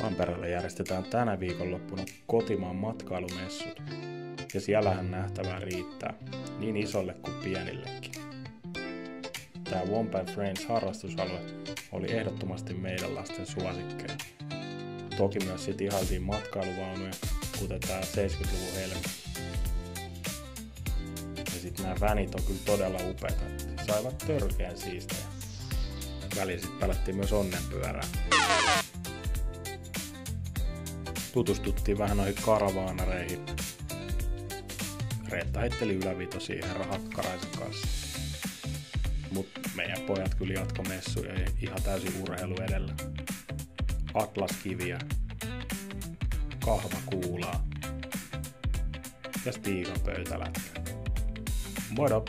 Tampereella järjestetään tänä viikonloppuna kotimaan matkailumessut, ja siellähän nähtävää riittää, niin isolle kuin pienillekin. Tämä Womp & Friends harrastusalue oli ehdottomasti meidän lasten suosikkeja. Toki myös sit ihailtiin matkailuvaunuja, kuten tää 70-luvun helmi. Ja sit nämä vänit on kyllä todella upeita, saivat törkeän siistejä. Välillä sit pelattiin myös onnenpyörää. Tutustuttiin vähän noihin karavaanareihin. Reetta heitteli ylävitosia herra Hakkaraisen kanssa. Mut meidän pojat kyllä jatko messuja ihan täysin urheilu edellä. Atlaskiviä, kahvakuulaa ja Stiikan pöytälätkä. Modo!